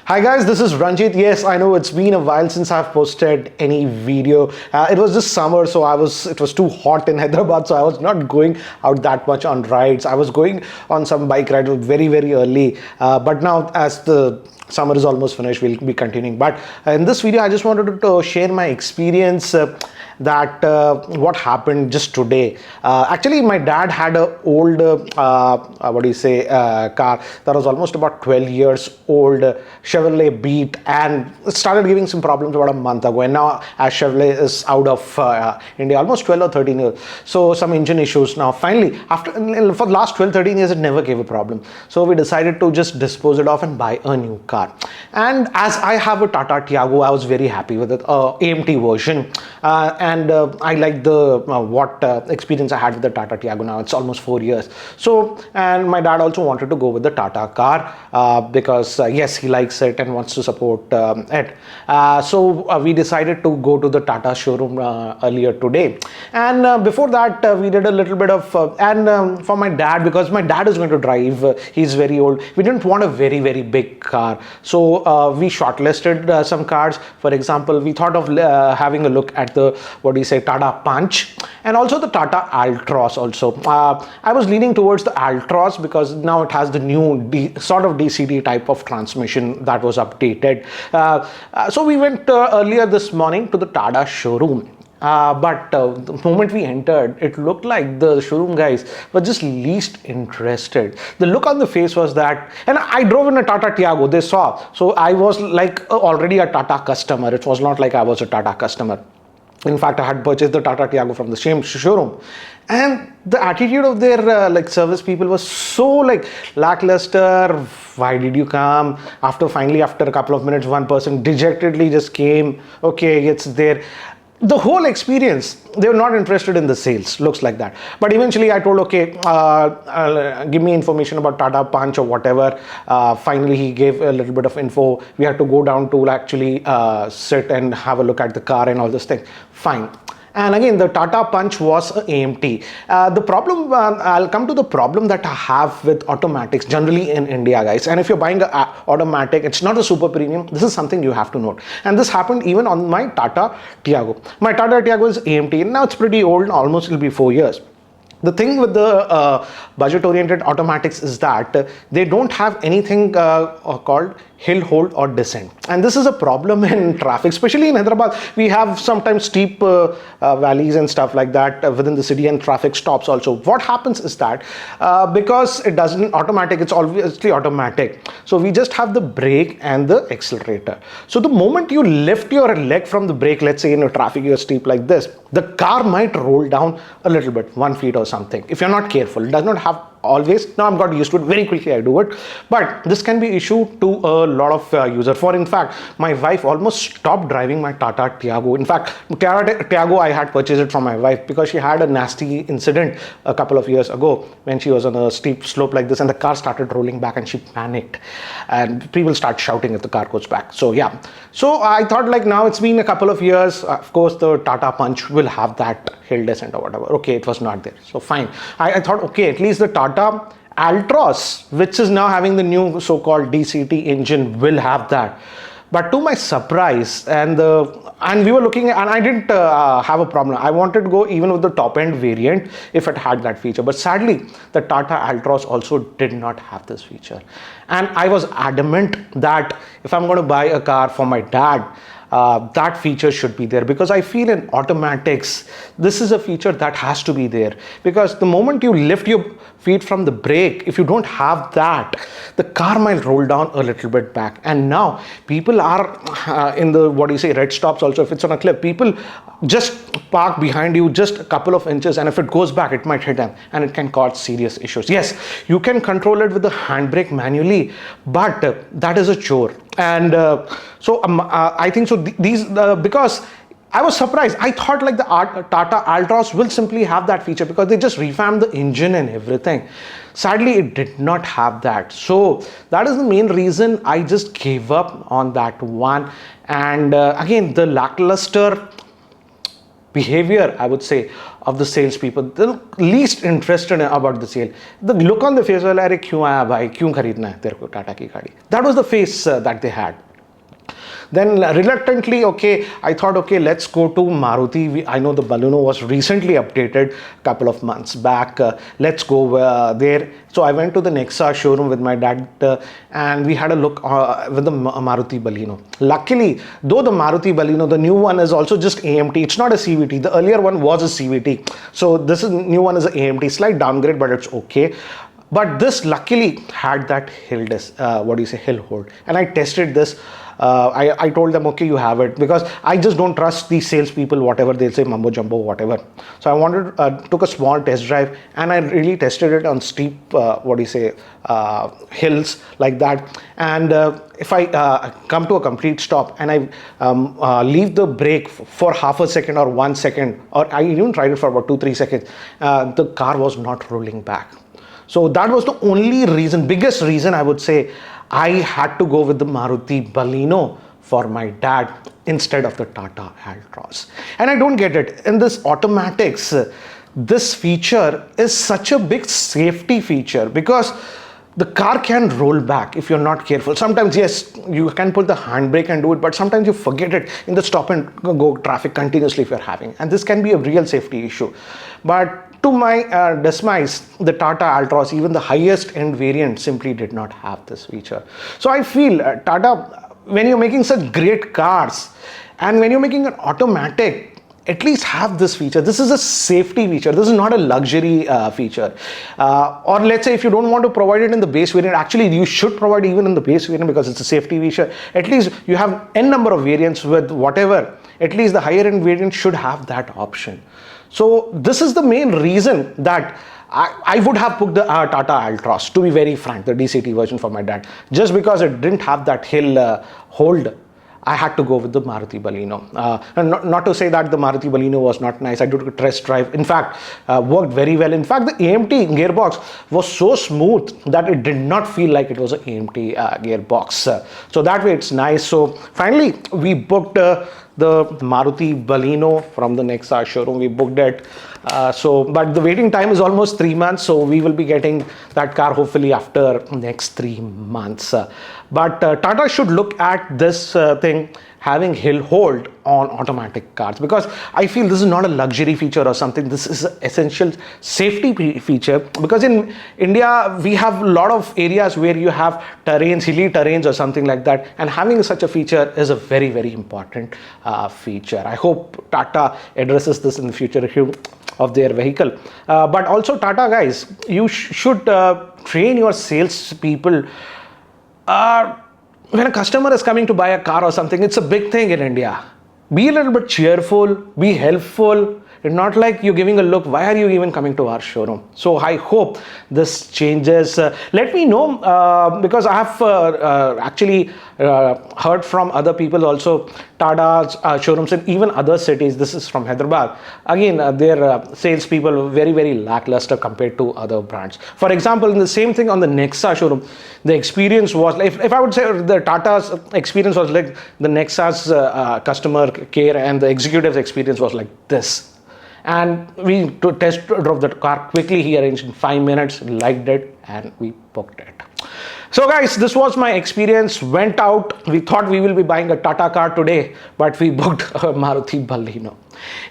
Hi guys, this is Ranjit. Yes, I know it's been a while since I've posted any video. It was this summer, so it was too hot in Hyderabad, so I was not going out that much on rides. I was going on some bike rides very early. But now, as the summer is almost finished, we'll be continuing. But in this video, I just wanted to share my experience. That what happened just today. Actually, my dad had a old car that was almost about 12 years old, Chevrolet Beat, and it started giving some problems about a month ago. And now, as Chevrolet is out of India, almost 12 or 13 years, so some engine issues. Now finally, after for the last 12-13 years, it never gave a problem, so we decided to just dispose it off and buy a new car. And as I have a Tata Tiago, I was very happy with it, AMT version, and I like the experience I had with the Tata Tiago. Now it's almost 4 years. So, and my dad also wanted to go with the Tata car because yes, he likes it and wants to support it. So we decided to go to the Tata showroom earlier today. And before that, we did a little bit of for my dad, because my dad is going to drive. He's very old. We didn't want a very big car, so we shortlisted some cars. For example, we thought of having a look at the Tata Punch and also the Tata Altroz also. I was leaning towards the Altroz because now it has the new sort of DCT type of transmission that was updated. So we went earlier this morning to the Tata showroom. But the moment we entered, it looked like the showroom guys were just least interested. The look on the face was that, and I drove in a Tata Tiago, they saw. So I was like already a Tata customer. It was not like I was a Tata customer. In fact, I had purchased the Tata Tiago from the same showroom, and the attitude of their service people was so lackluster. Why did you come? After a couple of minutes, one person dejectedly just came. Okay, it's there. The whole experience, they were not interested in the sales, looks like that. But eventually I told, okay, give me information about Tata Punch or whatever. Finally, he gave a little bit of info. We had to go down to actually sit and have a look at the car and all this thing. Fine. And again, the Tata Punch was an AMT. The problem, I'll come to the problem that I have with automatics generally in India, guys. And if you're buying an automatic, it's not a super premium. This is something you have to note. And this happened even on my Tata Tiago. My Tata Tiago is AMT. Now it's pretty old, almost it'll be 4 years. The thing with the budget-oriented automatics is that they don't have anything called hill hold or descent, and this is a problem in traffic, especially in Hyderabad. We have sometimes steep valleys and stuff like that within the city, and traffic stops also. What happens is that because it doesn't automatic, it's obviously automatic, so we just have the brake and the accelerator. So the moment you lift your leg from the brake, let's say in a traffic you're steep like this, the car might roll down a little bit, 1 feet or something, if you're not careful. It does not have always. Now I've got used to it, very quickly I do it, but this can be issue to a lot of users. For in fact, my wife almost stopped driving my Tata Tiago. In fact, Tata Tiago, I had purchased it from my wife because she had a nasty incident a couple of years ago when she was on a steep slope like this, and the car started rolling back and she panicked, and people start shouting if the car goes back. So yeah, so I thought, now it's been a couple of years, of course the Tata Punch will have that hill descent or whatever. Okay, it was not there, so fine. I thought, okay, at least the Tata Altroz, which is now having the new so-called DCT engine, will have that. But to my surprise, and we were looking at, and I didn't have a problem. I wanted to go even with the top end variant if it had that feature. But sadly, the Tata Altroz also did not have this feature. And I was adamant that if I'm going to buy a car for my dad, that feature should be there, because I feel in automatics, this is a feature that has to be there, because the moment you lift your feet from the brake, if you don't have that, the car might roll down a little bit back. And now people are in the red stops also. If it's on a cliff, people just park behind you just a couple of inches, and if it goes back, it might hit them and it can cause serious issues. Yes, you can control it with the handbrake manually, but that is a chore. And I think so because I was surprised. I thought the Tata Altroz will simply have that feature because they just revamped the engine and everything. Sadly, it did not have that. So that is the main reason I just gave up on that one. And again, the lackluster behavior, I would say, of the salespeople, the least interested about the sale. The look on the face was like, "Kyun aaya bhai? Kyun kharidna hai tere ko Tata ki gaadi?" That was the face that they had. Then reluctantly, okay, I thought, okay, let's go to Maruti. I know the Baleno was recently updated a couple of months back. Let's go there. So I went to the Nexa showroom with my dad and we had a look with the Maruti Baleno. Luckily, though the Maruti Baleno, the new one is also just AMT. It's not a CVT. The earlier one was a CVT. So this new one is an AMT. Slight downgrade, but it's okay. But this luckily had that hill hold. And I tested this. I told them, okay, you have it, because I just don't trust these salespeople, whatever they'll say, mumbo jumbo, whatever. So I took a small test drive and I really tested it on steep, hills like that. And if I come to a complete stop and I leave the brake for half a second or 1 second, or I even tried it for about 2-3 seconds, the car was not rolling back. So that was the only reason, biggest reason I would say, I had to go with the Maruti Baleno for my dad instead of the Tata Altroz. And I don't get it. In this automatics, this feature is such a big safety feature because the car can roll back if you're not careful. Sometimes, yes, you can put the handbrake and do it, but sometimes you forget it in the stop and go traffic continuously if you're having. And this can be a real safety issue. But to my demise, the Tata Altroz, even the highest end variant, simply did not have this feature. So I feel Tata, when you're making such great cars and when you're making an automatic, at least have this feature. This is a safety feature. This is not a luxury feature. Or let's say if you don't want to provide it in the base variant, actually you should provide even in the base variant because it's a safety feature. At least you have n number of variants with whatever. At least the higher end variant should have that option. So this is the main reason that I would have booked the Tata Altroz, to be very frank, the DCT version for my dad. Just because it didn't have that hill hold, I had to go with the Maruti Baleno. And not to say that the Maruti Baleno was not nice. I did a test drive. In fact, worked very well. In fact, the AMT gearbox was so smooth that it did not feel like it was an AMT gearbox. So that way it's nice. So finally, we booked the Maruti Baleno from the Nexa showroom. We booked it. But the waiting time is almost 3 months. So we will be getting that car hopefully after next 3 months. But Tata should look at this thing having hill hold on automatic cars, because I feel this is not a luxury feature or something. This is an essential safety feature, because in India we have a lot of areas where you have terrains, hilly terrains or something like that, and having such a feature is a very, very important feature. I hope Tata addresses this in the future of their vehicle. But also Tata guys, you should train your sales people. When a customer is coming to buy a car or something, it's a big thing in India. Be a little bit cheerful, be helpful. It's not like you're giving a look, why are you even coming to our showroom? So I hope this changes. Let me know, because I have actually heard from other people also, Tata's showrooms in even other cities. This is from Hyderabad. Again, their salespeople very, very lackluster compared to other brands. For example, in the same thing on the Nexa showroom, the experience was, if I would say the Tata's experience was like the Nexa's customer care, and the executive's experience was like this. And we test drove the car quickly. He arranged in 5 minutes, liked it, and we booked it. So guys, this was my experience. Went out, we thought we will be buying a Tata car today, but we booked a Maruti Baleno.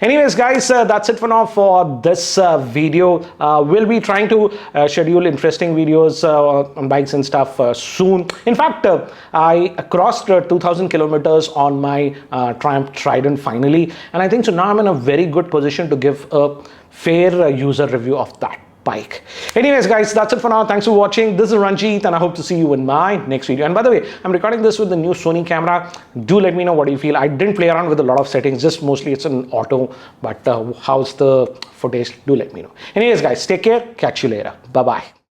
Anyways guys, that's it for now for this video. We'll be trying to schedule interesting videos on bikes and stuff soon. In fact, I crossed 2,000 kilometers on my Triumph Trident finally, and I think so now I'm in a very good position to give a fair user review of that bike. Anyways guys, that's it for now. Thanks for watching. This is Ranjit and I hope to see you in my next video. And by the way, I'm recording this with the new Sony camera. Do let me know what you feel. I didn't play around with a lot of settings, just mostly it's an auto, but how's the footage? Do let me know. Anyways guys, take care. Catch you later. Bye bye.